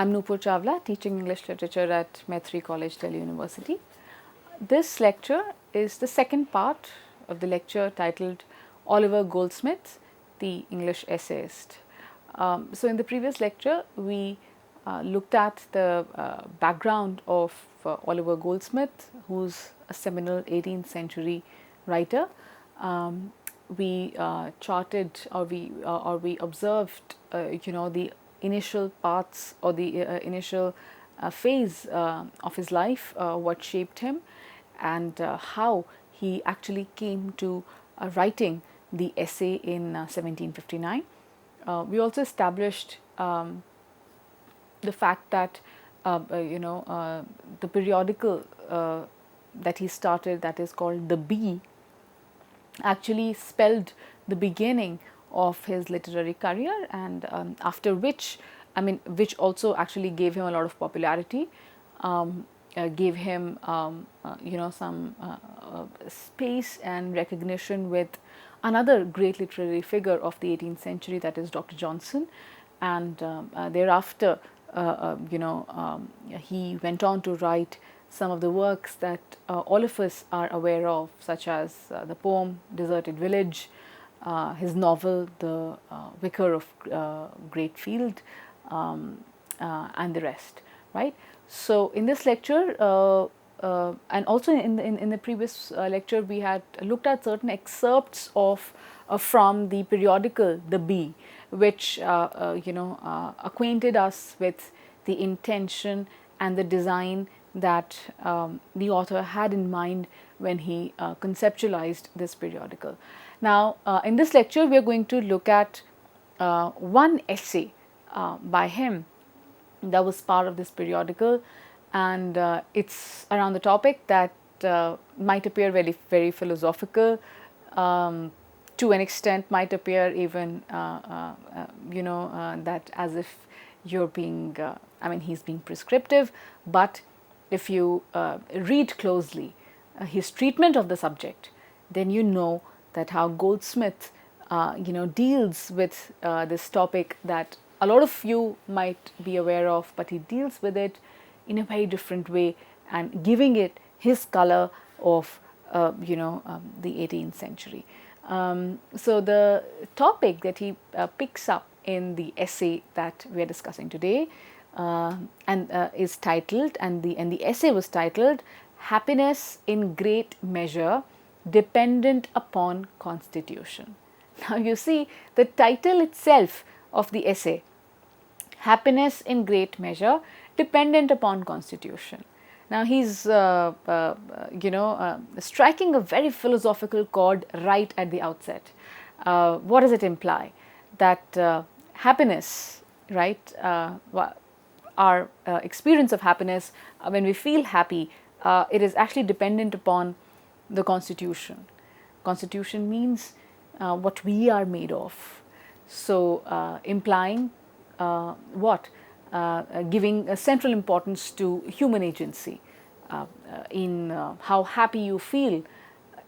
I'm Nupur Chawla, teaching English literature at Maitree College, Delhi University. This lecture is the second part of the lecture titled Oliver Goldsmith, the English essayist. So in the previous lecture, we looked at the background of Oliver Goldsmith, who's a seminal 18th century writer. We charted or we observed, the initial parts or the initial phase of his life, what shaped him, and how he actually came to writing the essay in 1759. We also established the fact that the periodical that he started, that is called The Bee, actually spelled the beginning of his literary career, and after which, which also actually gave him a lot of popularity, gave him some space and recognition with another great literary figure of the 18th century, that is Dr. Johnson. And thereafter, he went on to write some of the works that all of us are aware of, such as the poem Deserted Village, his novel The Vicar of Great Field, and the rest, right? So in this lecture, and also in the previous lecture, we had looked at certain excerpts of from the periodical The Bee, which acquainted us with the intention and the design that the author had in mind when he conceptualized this periodical. Now, in this lecture, we are going to look at one essay by him that was part of this periodical, and it's around the topic that might appear very philosophical, to an extent might appear even that as if you're being he's being prescriptive, but if you read closely his treatment of the subject, then you know that how Goldsmith deals with this topic that a lot of you might be aware of, but he deals with it in a very different way and giving it his color of the 18th century. So the topic that he picks up in the essay that we are discussing today is titled, and the essay was titled, Happiness in Great Measure Dependent Upon Constitution. Now you see the title itself of the essay, Happiness in Great Measure Dependent Upon Constitution. Now he's striking a very philosophical chord right at the outset. What does it imply? That happiness, right, our experience of happiness, when we feel happy, it is actually dependent upon the Constitution. Constitution means what we are made of. So implying what? Giving a central importance to human agency in how happy you feel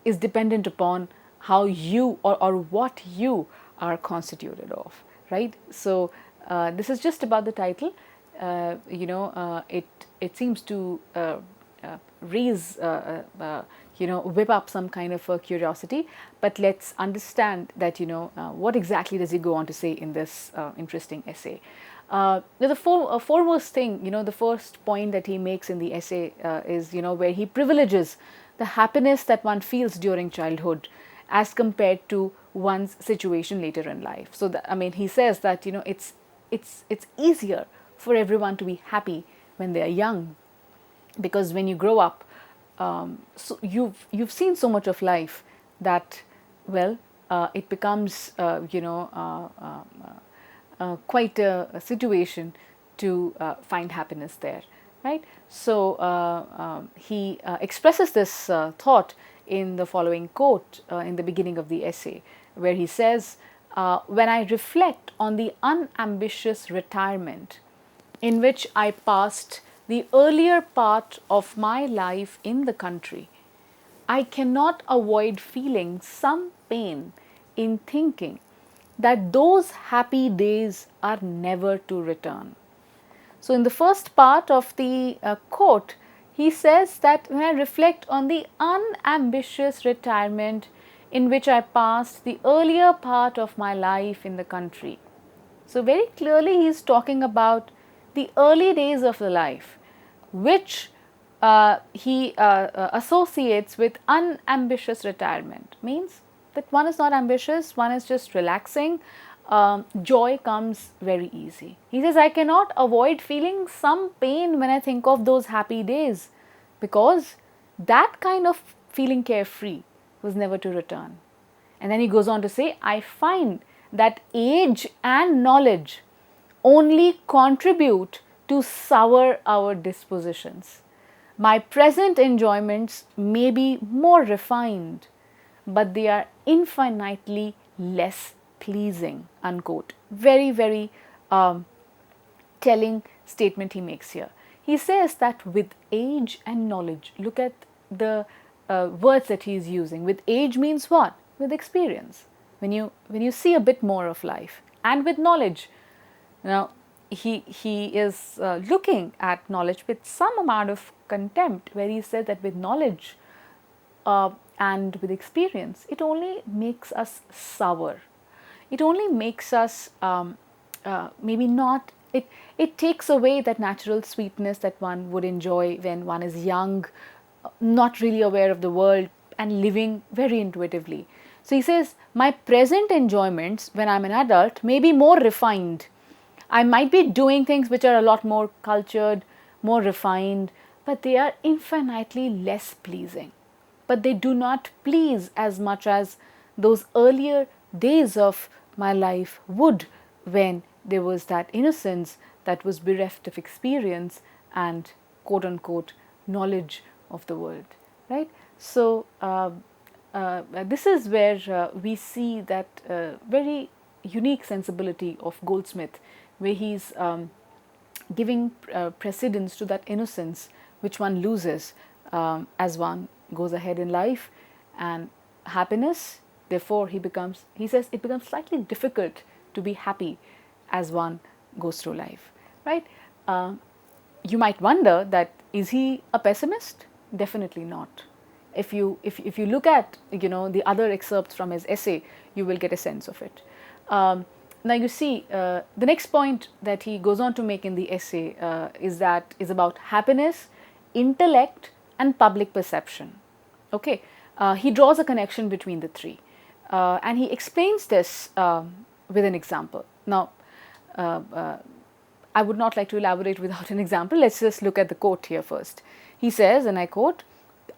is dependent upon how you or what you are constituted of, right? So this is just about the title. It seems to raise whip up some kind of a curiosity, but let's understand that what exactly does he go on to say in this interesting essay. The foremost thing, the first point that he makes in the essay is where he privileges the happiness that one feels during childhood as compared to one's situation later in life. So he says that it's easier for everyone to be happy when they are young, because when you grow up, so you've seen so much of life that, well, it becomes quite a situation to find happiness there, right? So he expresses this thought in the following quote in the beginning of the essay, where he says, when I reflect on the unambitious retirement in which I passed the earlier part of my life in the country, I cannot avoid feeling some pain in thinking that those happy days are never to return. So in the first part of the quote, he says that when I reflect on the unambitious retirement in which I passed the earlier part of my life in the country. So very clearly he is talking about the early days of the life, which he associates with unambitious retirement. Means that one is not ambitious, one is just relaxing. Joy comes very easy. He says, I cannot avoid feeling some pain when I think of those happy days, because that kind of feeling carefree was never to return. And then he goes on to say, I find that age and knowledge only contribute to sour our dispositions. My present enjoyments may be more refined, but they are infinitely less pleasing, unquote. Very, very telling statement he makes here. He says that with age and knowledge, look at the words that he is using. With age means what? With experience. When you see a bit more of life, and with knowledge. Now, he is looking at knowledge with some amount of contempt, where he says that with knowledge and with experience, it only makes us sour. It only makes us maybe not, it takes away that natural sweetness that one would enjoy when one is young, not really aware of the world and living very intuitively. So he says, my present enjoyments when I'm an adult may be more refined. I might be doing things which are a lot more cultured, more refined, but they are infinitely less pleasing. But they do not please as much as those earlier days of my life would, when there was that innocence that was bereft of experience and quote unquote knowledge of the world, right? So this is where we see that very unique sensibility of Goldsmith, where he's giving precedence to that innocence which one loses as one goes ahead in life, and happiness, therefore he says it becomes slightly difficult to be happy as one goes through life, right? You might wonder that, is he a pessimist? Definitely not. If you look at the other excerpts from his essay, you will get a sense of it. Now you see, the next point that he goes on to make in the essay is about happiness, intellect and public perception. Okay, he draws a connection between the three, and he explains this with an example. Now, I would not like to elaborate without an example. Let's just look at the quote here first. He says, and I quote,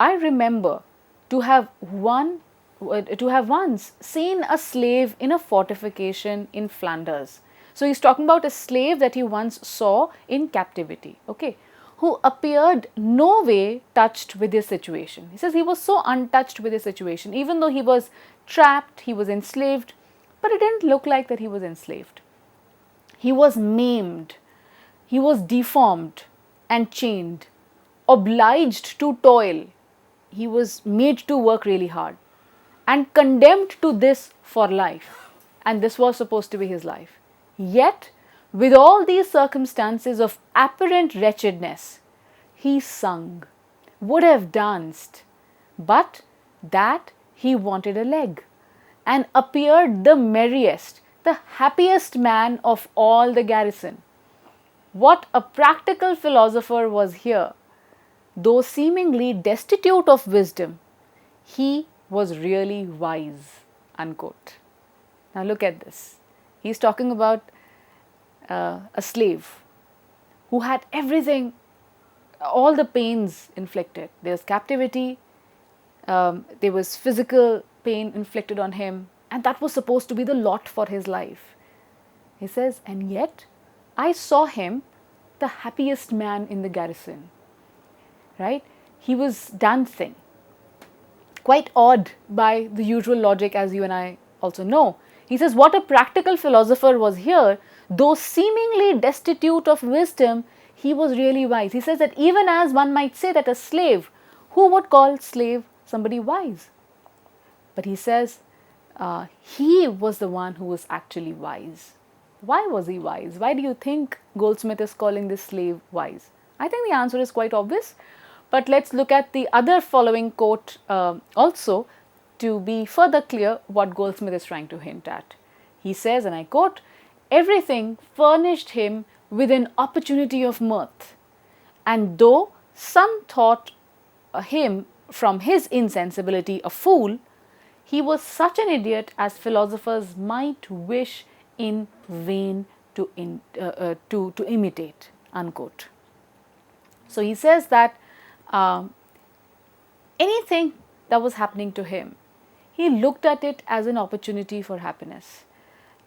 I remember to have once seen a slave in a fortification in Flanders. So he's talking about a slave that he once saw in captivity, okay, who appeared no way touched with his situation. He says he was so untouched with his situation, even though he was trapped, he was enslaved, but it didn't look like that he was enslaved. He was maimed, he was deformed and chained, obliged to toil. He was made to work really hard and condemned to this for life, and this was supposed to be his life. Yet, with all these circumstances of apparent wretchedness, he sung, would have danced, but that he wanted a leg, and appeared the merriest, the happiest man of all the garrison. What a practical philosopher was here! Though seemingly destitute of wisdom, he was really wise, unquote. Now look at this. He's talking about a slave who had everything, all the pains inflicted. There's captivity, there was physical pain inflicted on him, and that was supposed to be the lot for his life. He says, and yet I saw him the happiest man in the garrison. Right? He was dancing, quite odd by the usual logic, as you and I also know. He says, what a practical philosopher was here, though seemingly destitute of wisdom, he was really wise. He says that even as one might say that a slave, who would call slave somebody wise? But he says he was the one who was actually wise. Why was he wise? Why do you think Goldsmith is calling this slave wise? I think the answer is quite obvious, but let's look at the other following quote also to be further clear what Goldsmith is trying to hint at. He says, and I quote, "Everything furnished him with an opportunity of mirth, and though some thought him from his insensibility a fool, he was such an idiot as philosophers might wish in vain to imitate." Unquote. So he says that anything that was happening to him, he looked at it as an opportunity for happiness.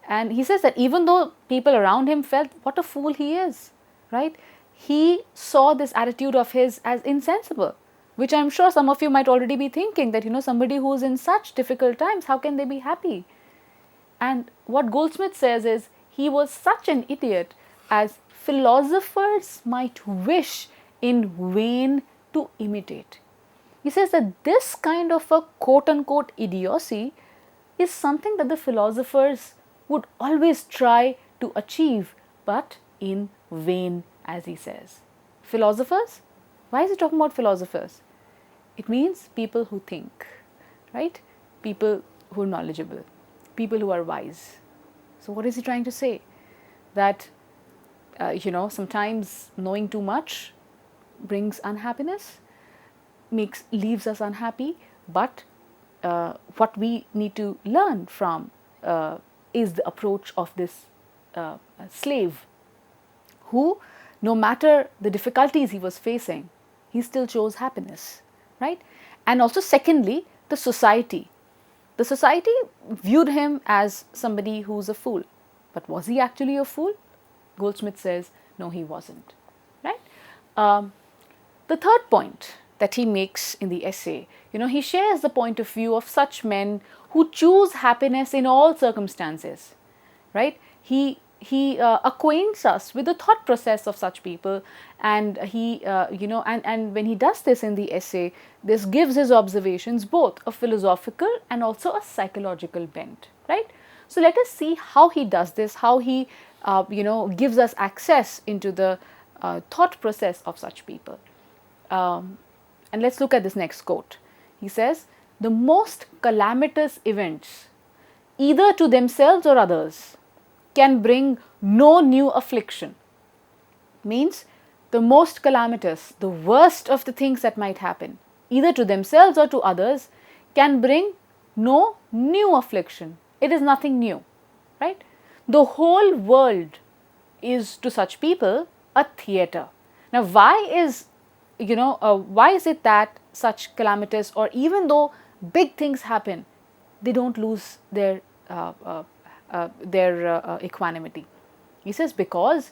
And he says that even though people around him felt what a fool he is, right? He saw this attitude of his as insensible, which I'm sure some of you might already be thinking that, somebody who's in such difficult times, how can they be happy? And what Goldsmith says is, he was such an idiot as philosophers might wish in vain to imitate. He says that this kind of a quote unquote idiocy is something that the philosophers would always try to achieve, but in vain, as he says. Philosophers? Why is he talking about philosophers? It means people who think, right? People who are knowledgeable, people who are wise. So what is he trying to say? That, sometimes knowing too much brings unhappiness, leaves us unhappy, but what we need to learn from is the approach of this slave who, no matter the difficulties he was facing, he still chose happiness, right? And also secondly, the society. The society viewed him as somebody who's a fool. But was he actually a fool? Goldsmith says, no, he wasn't, right? The third point that he makes in the essay, he shares the point of view of such men who choose happiness in all circumstances, right? He acquaints us with the thought process of such people, and and when he does this in the essay, this gives his observations both a philosophical and also a psychological bent, right? So let us see how he does this, how he gives us access into the thought process of such people. And let's look at this next quote. He says, "The most calamitous events, either to themselves or others, can bring no new affliction." Means the most calamitous, the worst of the things that might happen, either to themselves or to others, can bring no new affliction. It is nothing new, right? The whole world is to such people a theatre. Now, why is it that such calamitous, or even though big things happen, they don't lose their equanimity? He says because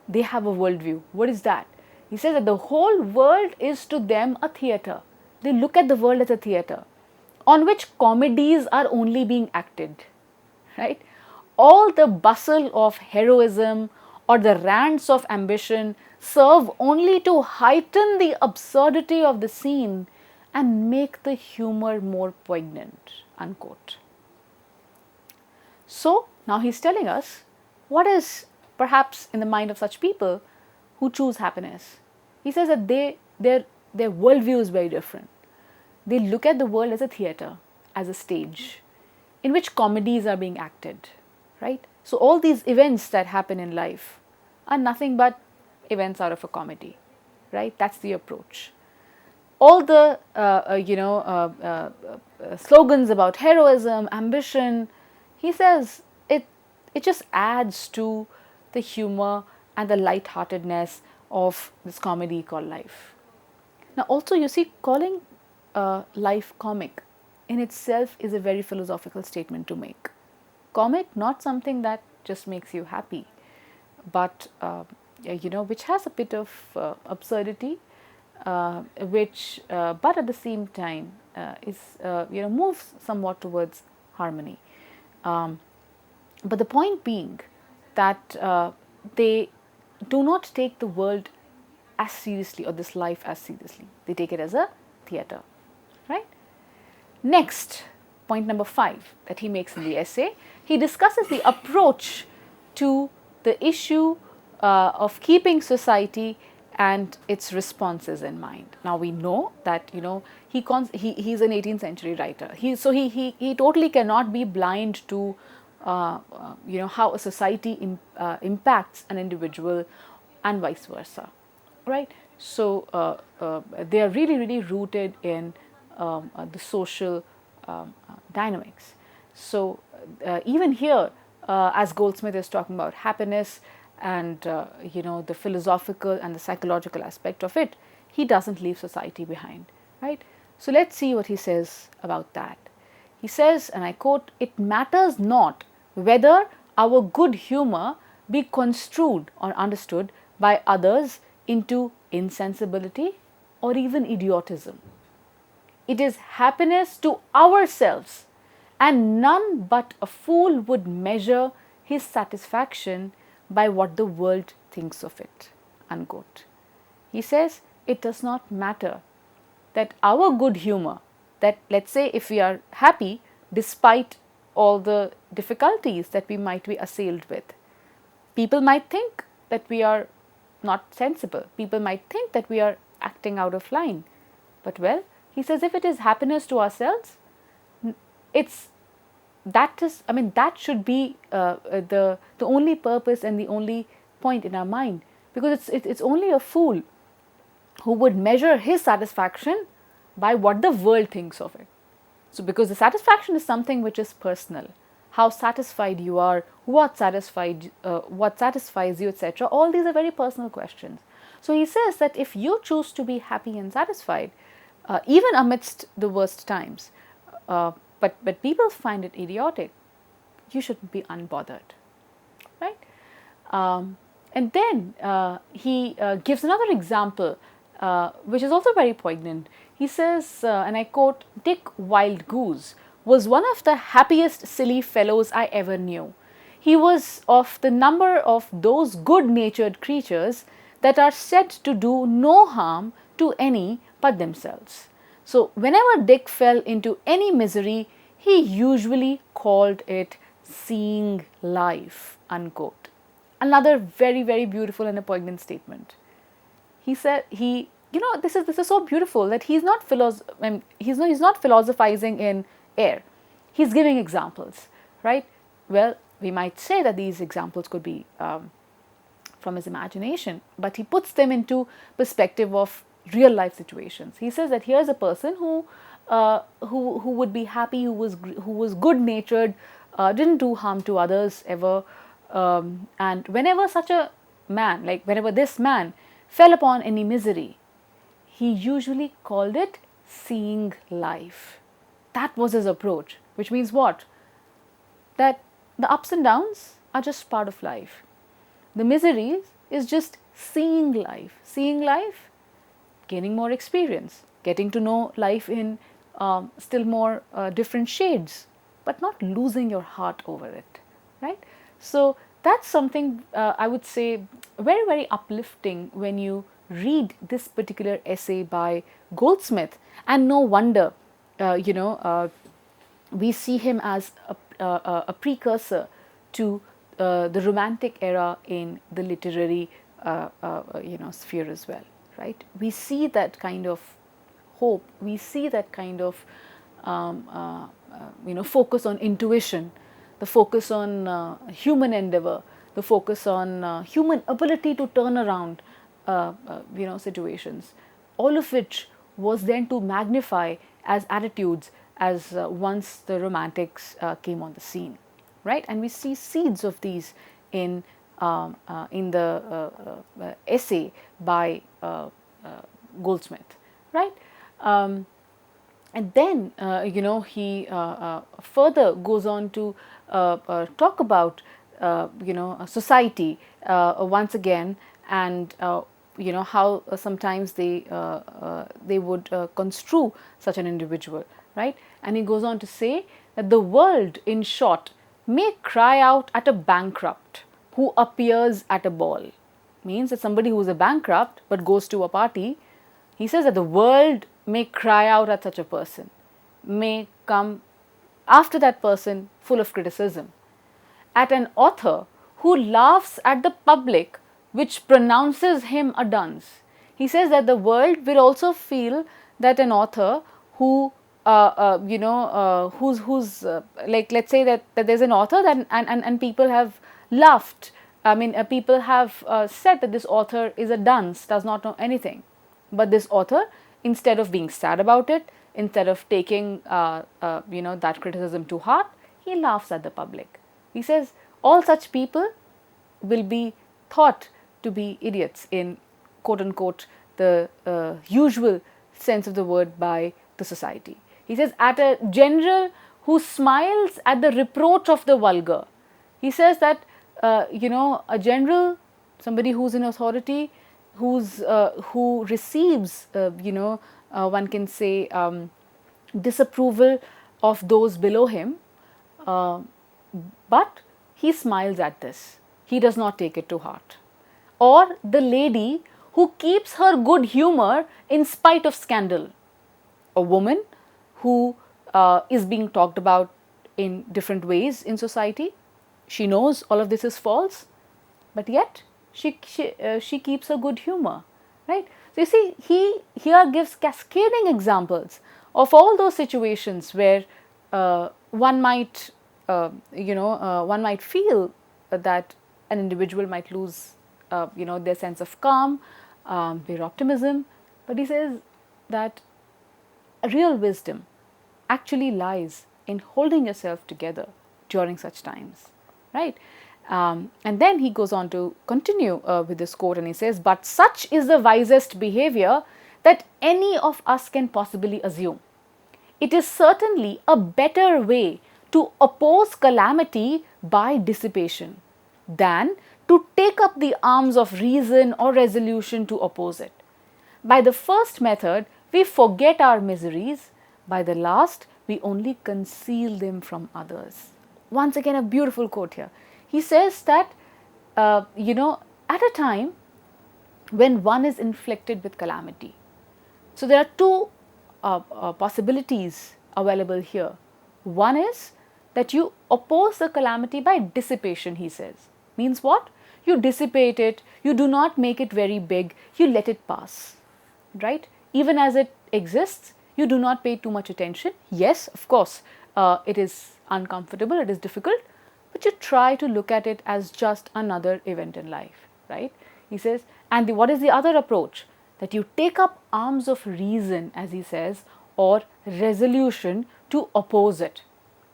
they have a worldview. What is that? He says that the whole world is to them a theatre. They look at the world as a theatre on which comedies are only being acted, right? All the bustle of heroism or the rants of ambition serve only to heighten the absurdity of the scene and make the humor more poignant, unquote. So now he's telling us what is perhaps in the mind of such people who choose happiness. He says that their worldview is very different. They look at the world as a theatre, as a stage in which comedies are being acted, right? So all these events that happen in life are nothing but events out of a comedy, right? That's the approach. All the slogans about heroism, ambition, he says it just adds to the humor and the lightheartedness of this comedy called life. Now also, you see, calling life comic in itself is a very philosophical statement to make. Comic, not something that just makes you happy, but which has a bit of absurdity, which but at the same time is moves somewhat towards harmony. But the point being that they do not take the world as seriously, or this life as seriously. They take it as a theatre, right? Next, point number 5 that he makes in the essay, he discusses the approach to the issue of keeping society and its responses in mind. Now we know that he's an 18th century writer. He totally cannot be blind to how a society impacts an individual and vice versa, right? So they are really rooted in the social dynamics. So even here, as Goldsmith is talking about happiness and the philosophical and the psychological aspect of it, he doesn't leave society behind, right? So let's see what he says about that. He says, and I quote, "It matters not whether our good humor be construed or understood by others into insensibility or even idiotism. It is happiness to ourselves, and none but a fool would measure his satisfaction by what the world thinks of it." Unquote. He says it does not matter that our good humor, that let's say if we are happy despite all the difficulties that we might be assailed with, people might think that we are not sensible. People might think that we are acting out of line. But well, he says if it is happiness to ourselves, that should be the only purpose and the only point in our mind, because it's only a fool who would measure his satisfaction by what the world thinks of it. So because the satisfaction is something which is personal, how satisfied you are, what satisfies you, etc. All these are very personal questions. So he says that if you choose to be happy and satisfied, even amidst the worst times, but people find it idiotic, you shouldn't be unbothered, right? And then he gives another example, which is also very poignant. He says, and I quote, "Dick Wildgoose was one of the happiest silly fellows I ever knew. He was of the number of those good-natured creatures that are said to do no harm to any but themselves. So whenever Dick fell into any misery, he usually called it seeing life." Unquote. Another very beautiful and a poignant statement. He said this is so beautiful that he's not philosophizing in air. He's giving examples, right? Well, we might say that these examples could be from his imagination, but he puts them into perspective of real life situations. He says that here's a person who would be happy, who was good natured, didn't do harm to others ever, and whenever this man fell upon any misery, he usually called it seeing life. That was his approach, which means what? That the ups and downs are just part of life. The miseries is just seeing life. Seeing life, gaining more experience, getting to know life in still more different shades, but not losing your heart over it, right? So that's something I would say very uplifting when you read this particular essay by Goldsmith. And no wonder, we see him as a precursor to the Romantic era in the literary sphere as well, right? We see that kind of hope, we see that kind of focus on intuition, the focus on human endeavor, the focus on human ability to turn around situations, all of which was then to magnify as attitudes as once the Romantics came on the scene, right? And we see seeds of these in the essay by Goldsmith, right? And then he further goes on to talk about society once again, and how sometimes they would construe such an individual, right? And he goes on to say that the world, in short, may cry out at a bankrupt who appears at a ball. Means that somebody who is a bankrupt but goes to a party, he says that the world may cry out at such a person, may come after that person full of criticism. At an author who laughs at the public which pronounces him a dunce. He says that the world will also feel that an author who like, let's say that there's an author that and people have laughed. I mean, people have said that this author is a dunce, does not know anything. But this author, instead of being sad about it, instead of taking that criticism to heart, he laughs at the public. He says all such people will be thought to be idiots in quote unquote the usual sense of the word by the society. He says, at a general who smiles at the reproach of the vulgar. He says that a general, somebody who's in authority, who receives one can say disapproval of those below him, but he smiles at this. He does not take it to heart. Or the lady who keeps her good humor in spite of scandal. A woman who is being talked about in different ways in society. She knows all of this is false, but yet she keeps her good humor, right? So you see, he here gives cascading examples of all those situations where one might feel that an individual might lose their sense of calm, their optimism, but he says that real wisdom actually lies in holding yourself together during such times, right? And then he goes on to continue with this quote, and he says, but such is the wisest behavior that any of us can possibly assume. It is certainly a better way to oppose calamity by dissipation than to take up the arms of reason or resolution to oppose it. By the first method, we forget our miseries. By the last, we only conceal them from others. Once again, a beautiful quote here. He says that, at a time when one is inflicted with calamity. So there are two possibilities available here. One is that you oppose the calamity by dissipation, he says. Means what? You dissipate it, you do not make it very big, you let it pass, right? Even as it exists, you do not pay too much attention. Yes, of course, it is uncomfortable, it is difficult, but you try to look at it as just another event in life, right? He says, and what is the other approach? That you take up arms of reason, as he says, or resolution to oppose it.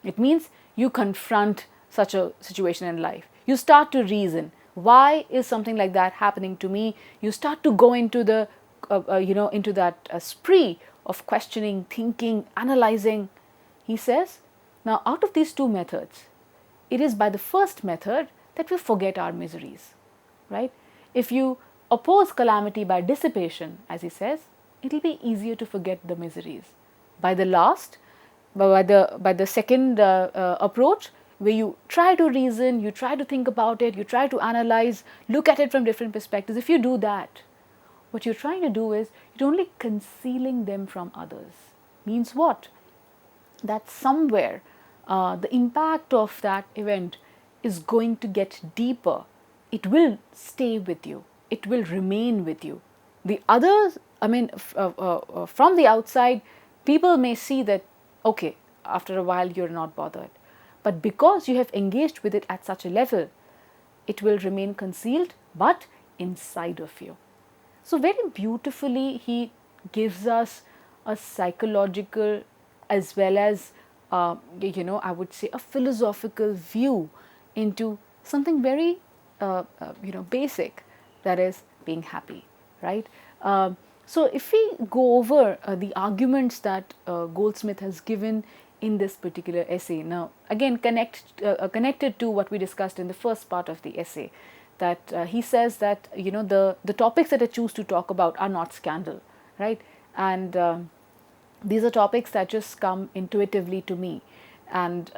It means you confront such a situation in life. You start to reason. Why is something like that happening to me? You start to go into the, into that spree of questioning, thinking, analyzing. He says, now out of these two methods, it is by the first method that we forget our miseries, right? If you oppose calamity by dissipation, as he says, it will be easier to forget the miseries. By the last, by the second approach, where you try to reason, you try to think about it, you try to analyze, look at it from different perspectives. If you do that, what you're trying to do is you're only concealing them from others. Means what? That somewhere the impact of that event is going to get deeper. It will stay with you. It will remain with you. The others, from the outside, people may see that, okay, after a while you're not bothered. But because you have engaged with it at such a level, it will remain concealed, but inside of you. So very beautifully, he gives us a psychological as well as, I would say a philosophical view into something very, basic, that is being happy, right? So if we go over the arguments that Goldsmith has given in this particular essay, now again connected to what we discussed in the first part of the essay, that he says that the topics that I choose to talk about are not scandal, right? And these are topics that just come intuitively to me, and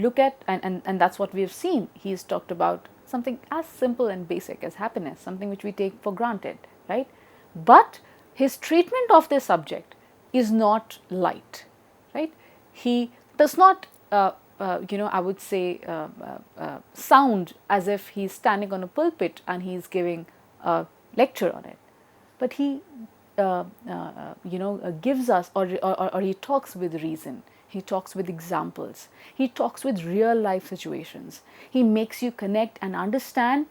look at and that's what we have seen. He's talked about something as simple and basic as happiness, something which we take for granted, right? But his treatment of this subject is not light, right? He does not I would say, sound as if he's standing on a pulpit and he's giving a lecture on it. But he, gives us, or he talks with reason. He talks with examples. He talks with real life situations. He makes you connect and understand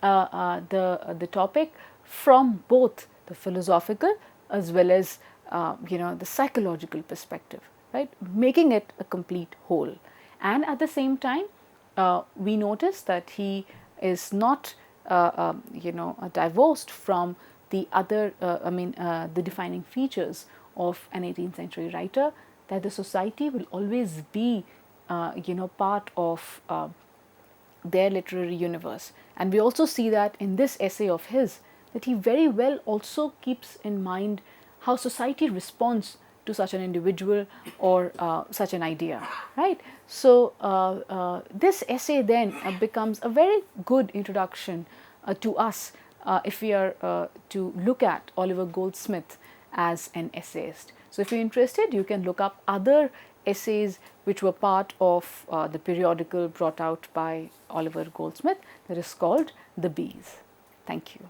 the topic from both the philosophical as well as the psychological perspective, right? Making it a complete whole. And at the same time, we notice that he is not divorced from the other, the defining features of an 18th century writer, that the society will always be part of their literary universe. And we also see that in this essay of his, that he very well also keeps in mind how society responds to such an individual or such an idea, right? So this essay then becomes a very good introduction to us if we are to look at Oliver Goldsmith as an essayist. So if you're interested, you can look up other essays which were part of the periodical brought out by Oliver Goldsmith that is called The Bees. Thank you.